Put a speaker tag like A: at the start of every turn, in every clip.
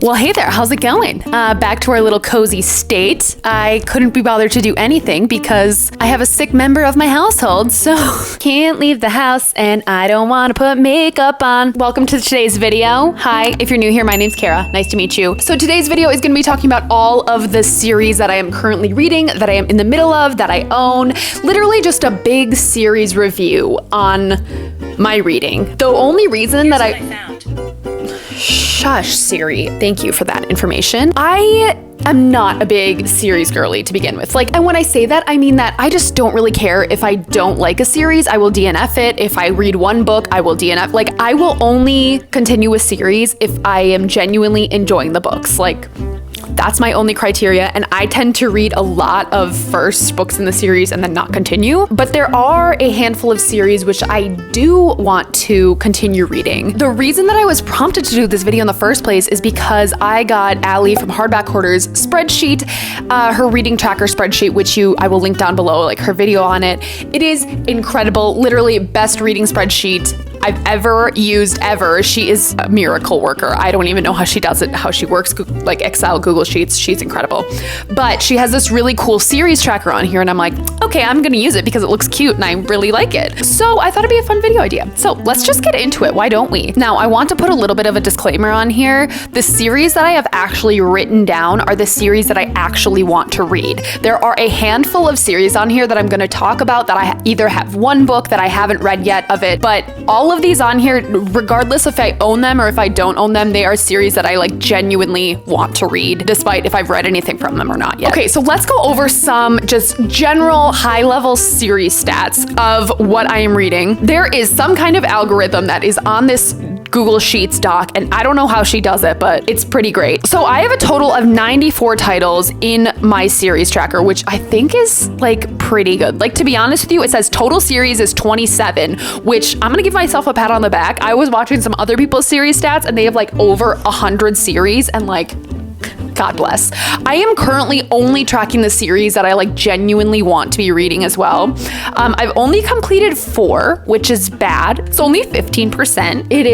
A: Well, hey there, how's it going? Back to our little cozy state. I couldn't be bothered to do anything because I have a sick member of my household, so can't leave the house and I don't want to put makeup on. Welcome to today's video. Hi, if you're new here, my name's Kara. Nice to meet you. So today's video is going to be talking about all of the series that I am currently reading, that I am in the middle of, that I own. Literally just a big series review on my reading. The only reason that I found. Shush, Siri. Thank you for that information. I am not a big series girly to begin with. And when I say that, I mean that I just don't really care if I don't like a series. I will DNF it. If I read one book, I will DNF. I will only continue a series if I am genuinely enjoying the books. That's my only criteria, and I tend to read a lot of first books in the series and then not continue. But there are a handful of series which I do want to continue reading. The reason that I was prompted to do this video in the first place is because I got Allie from Hardback Hoarder's spreadsheet, her reading tracker spreadsheet, which I will link down below, her video on it. It is incredible, literally best reading spreadsheet I've ever used ever. She is a miracle worker. I don't even know how she does it, how she works Excel, Google Sheets. She's incredible. But she has this really cool series tracker on here and I'm like, okay, I'm gonna use it because it looks cute and I really like it. So I thought it'd be a fun video idea. So let's just get into it. Why don't we? Now, I want to put a little bit of a disclaimer on here. The series that I have actually written down are the series that I actually want to read. There are a handful of series on here that I'm gonna talk about that I either have one book that I haven't read yet of it, but all of these on here, regardless if I own them or if I don't own them, they are series that I genuinely want to read, despite if I've read anything from them or not yet. Okay, so let's go over some just general high-level series stats of what I am reading. There is some kind of algorithm that is on this Google Sheets doc, and I don't know how she does it, but it's pretty great. So I have a total of 94 titles in my series tracker, which I think is pretty good. To be honest with you, it says total series is 27, which I'm gonna give myself a pat on the back. I was watching some other people's series stats and they have over 100 series and God bless. I am currently only tracking the series that I genuinely want to be reading as well. I've only completed 4, which is bad. It's only 15%. It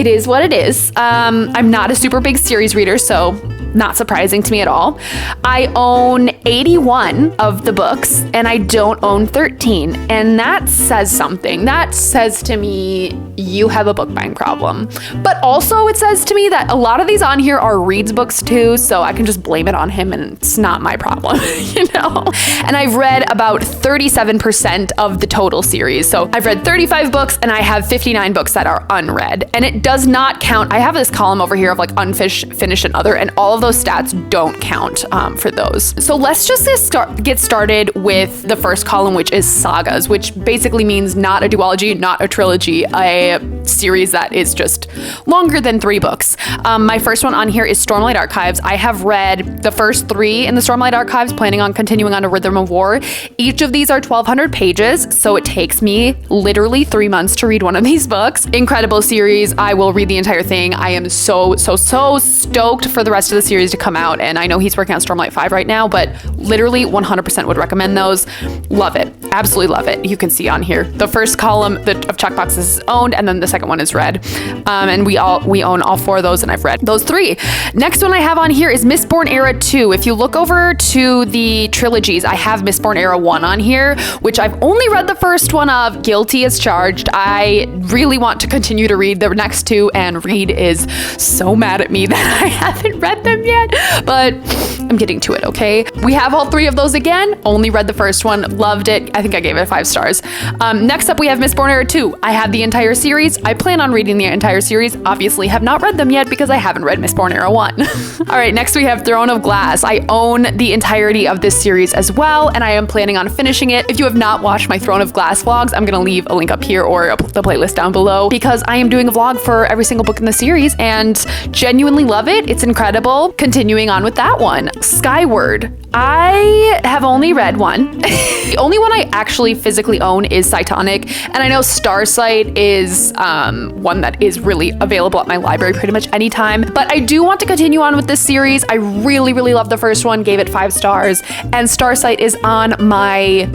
A: is what it is. I'm not a super big series reader, so not surprising to me at all. I own 81 of the books and I don't own 13. And that says something. That says to me, you have a book buying problem. But also it says to me that a lot of these on here are Reed's books too, so I can just blame it on him and it's not my problem, And I've read about 37% of the total series. So I've read 35 books and I have 59 books that are unread. And it does not count. I have this column over here of unfinished, finished, and other, and all of those stats don't count for those. So let's just get started with the first column, which is sagas, which basically means not a duology, not a trilogy, a series that is just longer than 3 books. My first one on here is Stormlight Archives. I have read the first 3 in the Stormlight Archives, planning on continuing on to Rhythm of War. Each of these are 1,200 pages, so it takes me literally 3 months to read one of these books. Incredible series. I will read the entire thing. I am so stoked for the rest of the series to come out, and I know he's working on Stormlight 5 right now, but literally 100% would recommend those. Love it. Absolutely love it. You can see on here the first column of checkboxes is owned, and then the second one is read. And we own all 4 of those, and I've read those 3. Next one I have on here is Mistborn Era 2. If you look over to the trilogies, I have Mistborn Era 1 on here, which I've only read the first one of. Guilty as charged. I really want to continue to read the next 2, and Reed is so mad at me that I haven't read them yet, but I'm getting to it, okay? We have all 3 of those again. Only read the first one. Loved it. I think I gave it 5 stars. Next up, we have Mistborn Era 2. I have the entire series. I plan on reading the entire series. Obviously have not read them yet because I haven't read Mistborn Era 1. All right, next we have Throne of Glass. I own the entirety of this series as well, and I am planning on finishing it. If you have not watched my Throne of Glass vlogs, I'm gonna leave a link up here or the playlist down below because I am doing a vlog for every single book in the series and genuinely love it. It's incredible. Continuing on with that one. Skyward. I have only read one. The only one I actually physically own is Cytonic, and I know Starsight is one that is really available at my library pretty much anytime, but I do want to continue on with this series. I really, really love the first one, gave it 5 stars, and Starsight is on my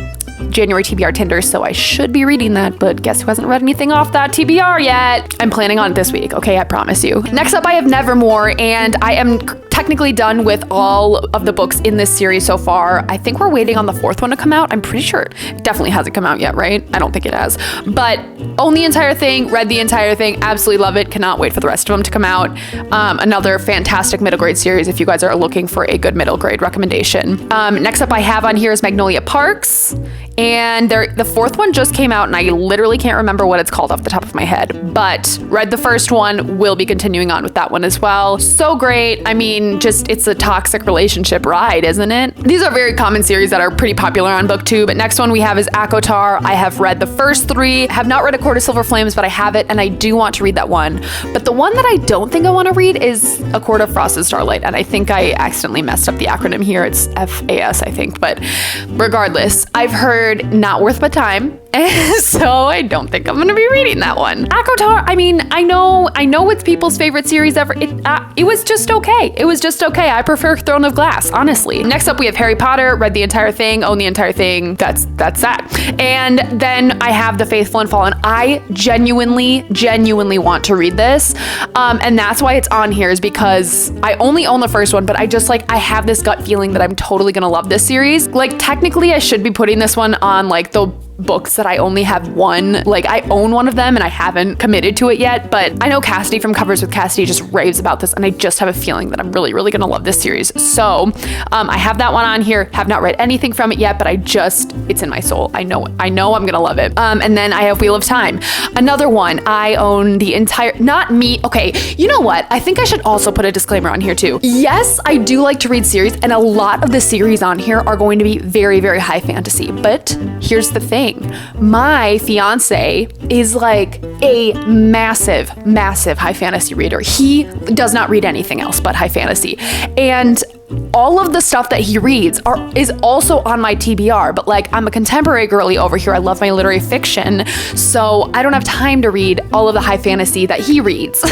A: January TBR Tinder, so I should be reading that, but guess who hasn't read anything off that TBR yet? I'm planning on it this week, okay, I promise you. Next up, I have Nevermore, and I am technically done with all of the books in this series so far. I think we're waiting on the 4th one to come out. I'm pretty sure it definitely hasn't come out yet, right? I don't think it has, but own the entire thing, read the entire thing, absolutely love it, cannot wait for the rest of them to come out. Another fantastic middle grade series if you guys are looking for a good middle grade recommendation. Next up I have on here is Magnolia Parks, and the 4th one just came out and I literally can't remember what it's called off the top of my head, but read the first one, will be continuing on with that one as well. So great. I mean, just it's a toxic relationship ride, isn't it? These are very common series that are pretty popular on BookTube. But next one we have is Akotar. I have read the first 3, have not read A Court of Silver Flames, but I have it and I do want to read that one. But the one that I don't think I want to read is A Court of Frost and Starlight, and I think I accidentally messed up the acronym here. It's FAS, I think, but regardless, I've heard not worth my time. So I don't think I'm going to be reading that one. Akotar, I mean, I know it's people's favorite series ever. It was just okay. It was just okay. I prefer Throne of Glass, honestly. Next up, we have Harry Potter, read the entire thing, own the entire thing. That's that. And then I have The Faithful and Fallen. I genuinely want to read this. And that's why it's on here, is because I only own the first one, but I just I have this gut feeling that I'm totally going to love this series. Technically I should be putting this one on the books that I only have one. I own one of them and I haven't committed to it yet, but I know Cassidy from Covers with Cassidy just raves about this, and I just have a feeling that I'm really gonna love this series. So I have that one on here, have not read anything from it yet, but it's in my soul. I know I'm gonna love it. And then I have Wheel of Time, another one. I own the entire, not me. Okay, you know what? I think I should also put a disclaimer on here too. Yes, I do like to read series, and a lot of the series on here are going to be very high fantasy, but here's the thing. My fiance is a massive high fantasy reader. He does not read anything else but high fantasy. And all of the stuff that he reads is also on my TBR, but I'm a contemporary girly over here. I love my literary fiction, so I don't have time to read all of the high fantasy that he reads.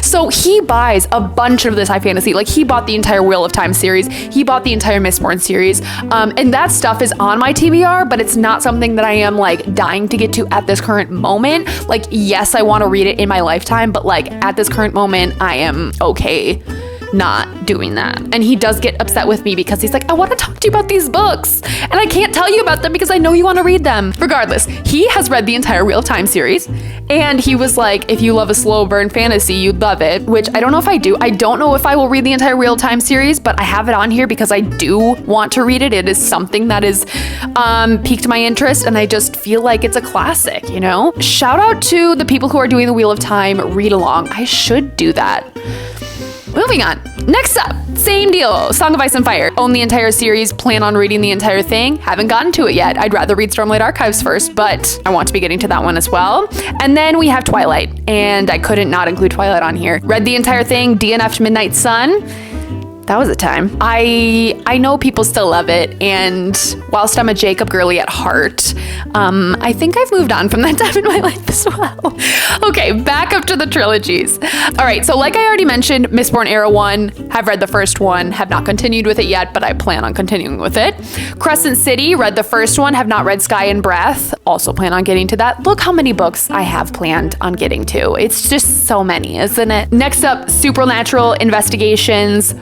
A: So he buys a bunch of this high fantasy. He bought the entire Wheel of Time series. He bought the entire Mistborn series. And that stuff is on my TBR, but it's not something that I am dying to get to at this current moment. Yes, I want to read it in my lifetime, but at this current moment, I am okay not doing that. And he does get upset with me because he's I want to talk to you about these books, and I can't tell you about them because I know you want to read them. Regardless, he has read the entire Wheel of Time series, and he was if you love a slow burn fantasy, you'd love it, which I don't know if I do. I don't know if I will read the entire Wheel of Time series, but I have it on here because I do want to read it. It is something that is piqued my interest, and I just feel it's a classic, you know? Shout out to the people who are doing the Wheel of Time read along. I should do that. Moving on. Next up, same deal. Song of Ice and Fire. Own the entire series, plan on reading the entire thing. Haven't gotten to it yet. I'd rather read Stormlight Archives first, but I want to be getting to that one as well. And then we have Twilight, and I couldn't not include Twilight on here. Read the entire thing, DNF'd Midnight Sun. That was a time. I know people still love it, and whilst I'm a Jacob girly at heart, I think I've moved on from that time in my life as well. Okay, back up to the trilogies. All right, so like I already mentioned, Mistborn Era 1, have read the first one, have not continued with it yet, but I plan on continuing with it. Crescent City, read the first one, have not read Sky and Breath, also plan on getting to that. Look how many books I have planned on getting to. It's just so many, isn't it? Next up, Supernatural Investigations.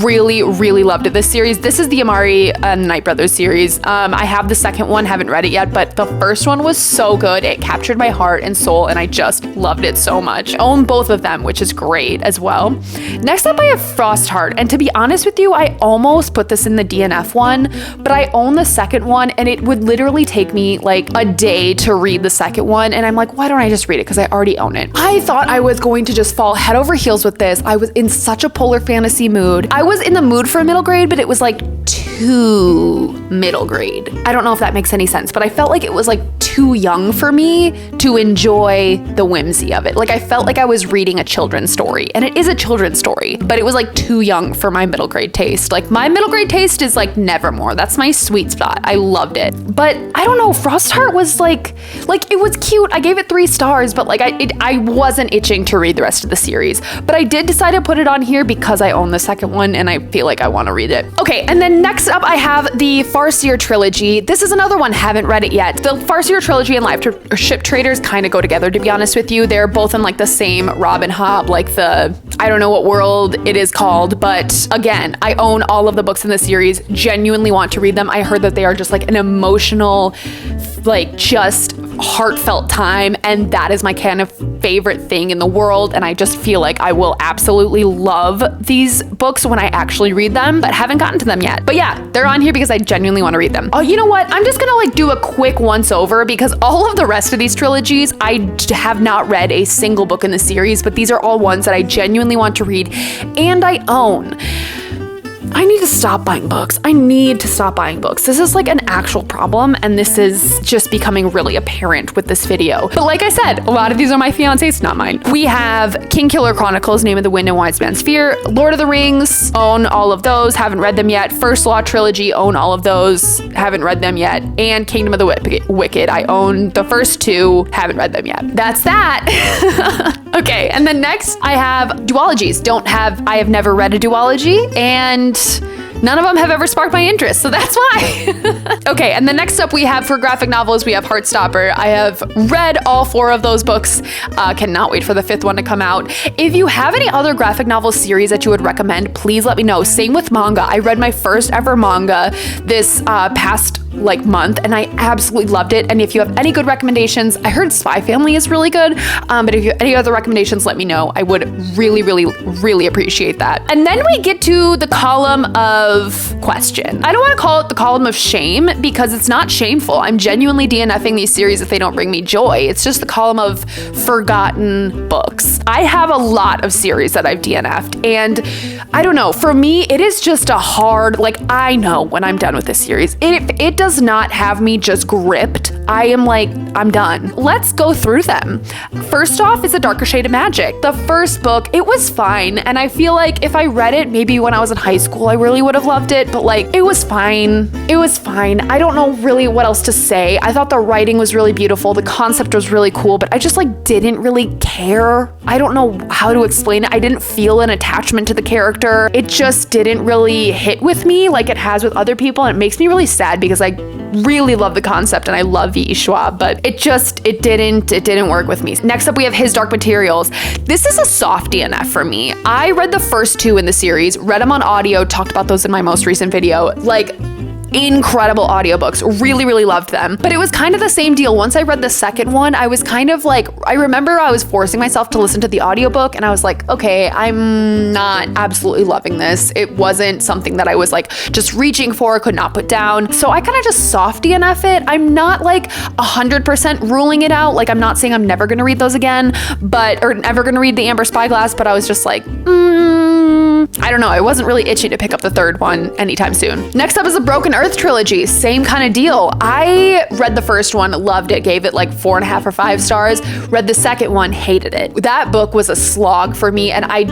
A: Really loved it, this series. This is the Amari and Knight Brothers series. I have the second one, haven't read it yet, but the first one was so good. It captured my heart and soul, and I just loved it so much. I own both of them, which is great as well. Next up, I have Frostheart, and to be honest with you, I almost put this in the DNF one, but I own the second one, and it would literally take me a day to read the second one, and I'm why don't I just read it, because I already own it. I thought I was going to just fall head over heels with this. I was in such a polar fantasy mood. I was in the mood for a middle grade, but it was too middle grade. I don't know if that makes any sense, but I felt like it was like too young for me to enjoy the whimsy of it. Like I felt like I was reading a children's story, and it is a children's story, but it was like too young for my middle grade taste. Like my middle grade taste is like Nevermore. That's my sweet spot. I loved it. But I don't know, Frostheart was like it was cute. I gave it 3 stars, but like I wasn't itching to read the rest of the series. But I did decide to put it on here because I own the second one and I feel like I want to read it. Okay, and then next up I have the Farseer trilogy. This is another one, haven't read it yet. The Farseer trilogy and Life Ship Traders kind of go together, to be honest with you. They're both in like the same Robin Hobb, like the, I don't know what world it is called, but again, I own all of the books in the series, genuinely want to read them. I heard that they are just like an emotional, like just heartfelt time, and that is my kind of favorite thing in the world, and I just feel like I will absolutely love these books when I actually read them, but haven't gotten to them yet. But yeah, they're on here because I genuinely want to read them. Oh, you know what? I'm just gonna like do a quick once over because all of the rest of these trilogies, I have not read a single book in the series, but these are all ones that I genuinely want to read and I own. I need to stop buying books. I need to stop buying books. This is like an actual problem, and this is just becoming really apparent with this video. But like I said, a lot of these are my fiance's, not mine. We have Kingkiller Chronicles, Name of the Wind and Wise Man's Fear, Lord of the Rings, own all of those, haven't read them yet. First Law trilogy, own all of those, haven't read them yet. And Kingdom of the Wicked, I own the first 2, haven't read them yet. That's that. Okay, and then next I have duologies. I have never read a duology, and none of them have ever sparked my interest, so that's why. Okay, and then next up we have, for graphic novels, we have Heartstopper. I have read all 4 of those books. Cannot wait for the 5th one to come out. If you have any other graphic novel series that you would recommend, please let me know. Same with manga. I read my first ever manga this past like month, and I absolutely loved it. And if you have any good recommendations, I heard Spy Family is really good, but if you have any other recommendations, let me know. I would really appreciate that. And then we get to the column of question. I don't want to call it the column of shame because it's not shameful. I'm genuinely DNFing these series if they don't bring me joy. It's just the column of forgotten books. I have a lot of series that I've DNF'd, and I don't know, for me, it is just a hard, like, I know when I'm done with this series, it does not have me just gripped. I am like, I'm done. Let's go through them. First off is A Darker Shade of Magic. The first book, it was fine, and I feel like if I read it maybe when I was in high school, I really would have loved it, but like, it was fine. It was fine. I don't know really what else to say. I thought the writing was really beautiful. The concept was really cool, but I just like didn't really care. I don't know how to explain it. I didn't feel an attachment to the character. It just didn't really hit with me like it has with other people, and it makes me really sad because I really love the concept and I love V.E. Schwab, but it didn't work with me. Next up, we have His Dark Materials. This is a soft DNF for me. I read the first 2 in the series, read them on audio, talked about those in my most recent video. Like, incredible audiobooks, really loved them. But it was kind of the same deal. Once I read the second one, I was kind of like, I remember I was forcing myself to listen to the audiobook, and I was like, okay, I'm not absolutely loving this. It wasn't something that I was like just reaching for, could not put down. So I kind of just soft DNF it. I'm not like 100% ruling it out. Like, I'm not saying I'm never gonna read those again, or never gonna read The Amber Spyglass, but I was just like, I don't know. I wasn't really itching to pick up the third one anytime soon. Next up is the Broken Earth trilogy. Same kind of deal. I read the first one, loved it, gave it like 4.5 or 5 stars. Read the second one, hated it. That book was a slog for me, and I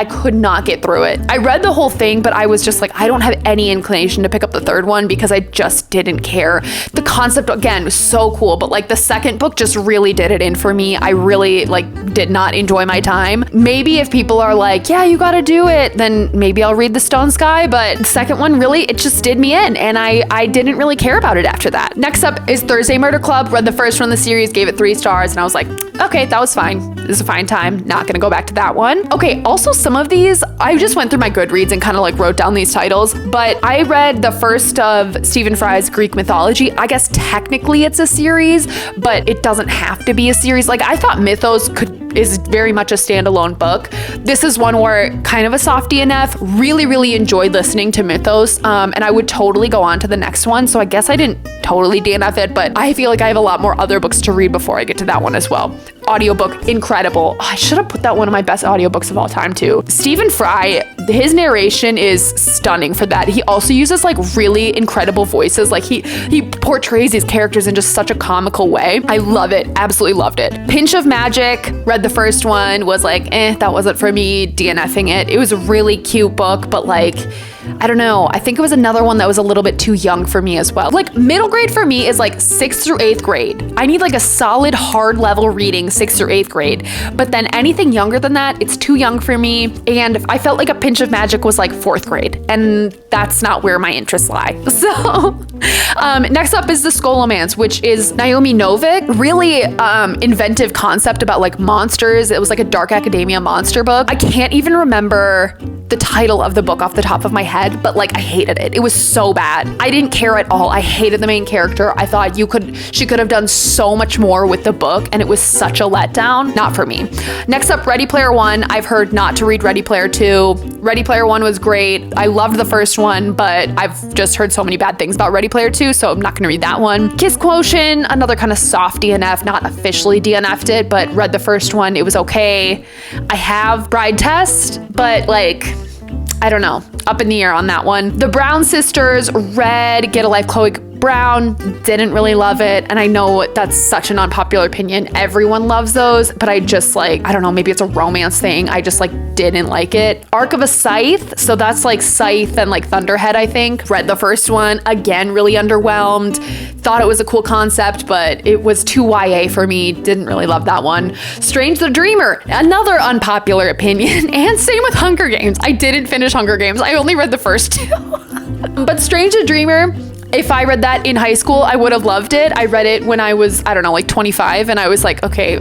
A: could not get through it. I read the whole thing, but I was just like, I don't have any inclination to pick up the third one because I just didn't care. The concept, again, was so cool, but like the second book just really did it in for me. I really did not enjoy my time. Maybe if people are like, yeah, you gotta do it, then maybe I'll read The Stone Sky, but the second one really, it just did me in, and I didn't really care about it after that. Next up is Thursday Murder Club. Read the first one in the series, gave it 3 stars, and I was like, okay, that was fine. This is a fine time. Not gonna go back to that one. Okay, also some of these, I just went through my Goodreads and kind of like wrote down these titles, but I read the first of Stephen Fry's Greek mythology. I guess technically it's a series, but it doesn't have to be a series. Like, I thought Mythos is very much a standalone book. This is one where kind of a soft DNF. Really enjoyed listening to Mythos, and I would totally go on to the next one. So I guess I didn't totally DNF it, but I feel like I have a lot more other books to read before I get to that one as well. Audiobook, incredible. Oh, I should have put that one of my best audiobooks of all time too. Stephen Fry his narration is stunning for that. He also uses like really incredible voices. Like he portrays these characters in just such a comical way. I love it. Absolutely loved it. Pinch of Magic, read the first one, was like, that wasn't for me, DNFing it. It was a really cute book, but like, I don't know. I think it was another one that was a little bit too young for me as well. Like middle grade for me is like 6th through 8th grade. I need like a solid hard level reading 6th through 8th grade. But then anything younger than that, it's too young for me. And I felt like A Pinch of Magic was like 4th grade. And that's not where my interests lie. So next up is The Scholomance, which is Naomi Novik. Really inventive concept about like monsters. It was like a dark academia monster book. I can't even remember the title of the book off the top of my head, but like I hated it. It was so bad. I didn't care at all. I hated the main character. I thought she could have done so much more with the book, and it was such a letdown. Not for me. Next up, Ready Player One. I've heard not to read Ready Player Two. Ready Player One was great. I loved the first one, but I've just heard so many bad things about Ready Player Two, so I'm not gonna read that one. Kiss Quotient, another kind of soft DNF, not officially DNF'd it, but read the first one. It was okay. I have Bride Test, but like, I don't know, up in the air on that one. The Brown Sisters, read Get a Life, Chloe Brown, didn't really love it. And I know that's such an unpopular opinion. Everyone loves those, but I just like, I don't know, maybe it's a romance thing. I just like didn't like it. Arc of a Scythe, so that's like Scythe and like Thunderhead, I think. Read the first one, again, really underwhelmed. Thought it was a cool concept, but it was too YA for me. Didn't really love that one. Strange the Dreamer, another unpopular opinion. And same with Hunger Games. I didn't finish Hunger Games. I only read the first two. But Strange the Dreamer, if I read that in high school, I would have loved it. I read it when I was, I don't know, like 25, and I was like, okay,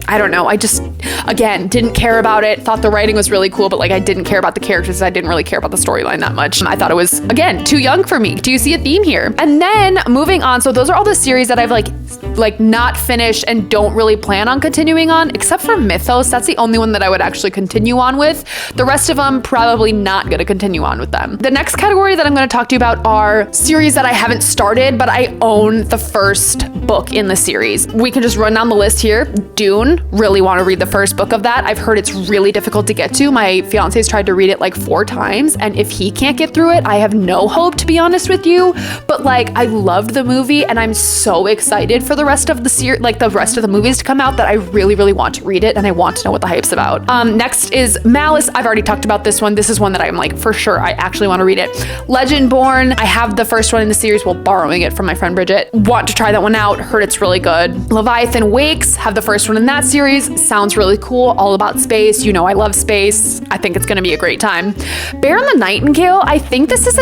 A: I don't know. I just, again, didn't care about it. Thought the writing was really cool, but like I didn't care about the characters. I didn't really care about the storyline that much. I thought it was, again, too young for me. Do you see a theme here? And then moving on. So those are all the series that I've like not finished and don't really plan on continuing on, except for Mythos. That's the only one that I would actually continue on with. The rest of them, probably not going to continue on with them. The next category that I'm going to talk to you about are series that I haven't started, but I own the first book in the series. We can just run down the list here. Dune, really want to read the first book of that. I've heard it's really difficult to get to. My fiance's tried to read it like 4 times, and if he can't get through it, I have no hope, to be honest with you. But like, I loved the movie, and I'm so excited for the rest of the series, like the rest of the movies to come out, that I really, really want to read it, and I want to know what the hype's about. Next is Malice. I've already talked about this one. This is one that I'm like, for sure, I actually want to read it. Legendborn, I have the first one in the series, well, borrowing it from my friend Bridget. Want to try that one out. Heard it's really good. Leviathan Wakes, have the first one in that series. Sounds really cool. All about space. You know, I love space. I think it's going to be a great time. Bear and the Nightingale, I think this is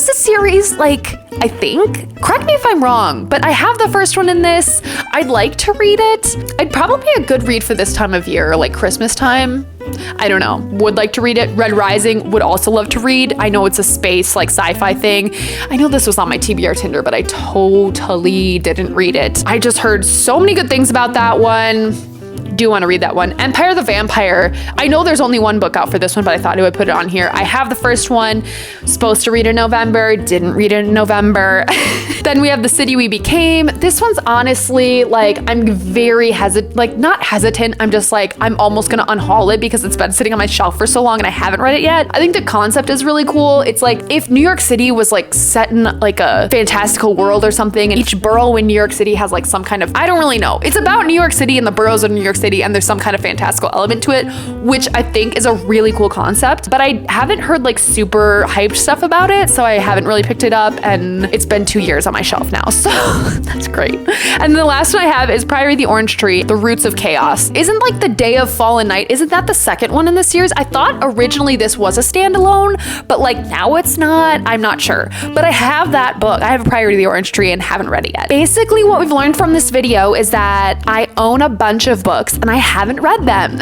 A: a series, like, I think. Correct me if I'm wrong, but I have the first one in this. I'd like to read it. It'd probably be a good read for this time of year, like Christmas time. I don't know. Would like to read it. Red Rising, would also love to read. I know it's a space, like sci-fi thing. I know this was on my TBR Tinder, but I totally didn't read it. I just heard so many good things about that one. Do want to read that one. Empire the Vampire. I know there's only one book out for this one, but I thought I would put it on here. I have the first one, supposed to read in November, didn't read it in November. Then we have The City We Became. This one's honestly, like, I'm very hesitant, like not hesitant. I'm just like, I'm almost gonna unhaul it because it's been sitting on my shelf for so long and I haven't read it yet. I think the concept is really cool. It's like if New York City was like set in like a fantastical world or something, and each borough in New York City has like some kind of, I don't really know. It's about New York City and the boroughs of New York City, and there's some kind of fantastical element to it, which I think is a really cool concept, but I haven't heard like super hyped stuff about it, so I haven't really picked it up, and it's been 2 years on my shelf now, so that's great. And the last one I have is Priory the Orange Tree, The Roots of Chaos. Isn't like The Day of Fallen Night, isn't that the second one in the series? I thought originally this was a standalone, but like now it's not. I'm not sure, but I have that book. I have Priory the Orange Tree and haven't read it yet. Basically, what we've learned from this video is that I own a bunch of books and I haven't read them.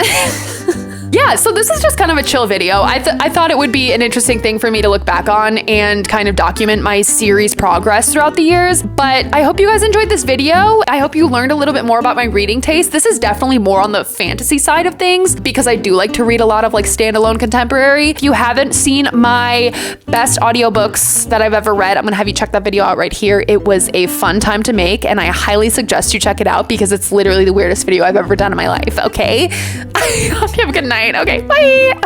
A: Yeah, so this is just kind of a chill video. I thought it would be an interesting thing for me to look back on and kind of document my series progress throughout the years. But I hope you guys enjoyed this video. I hope you learned a little bit more about my reading taste. This is definitely more on the fantasy side of things because I do like to read a lot of like standalone contemporary. If you haven't seen my best audiobooks that I've ever read, I'm gonna have you check that video out right here. It was a fun time to make, and I highly suggest you check it out because it's literally the weirdest video I've ever done in my life, okay? I hope you have a good night. Okay, bye.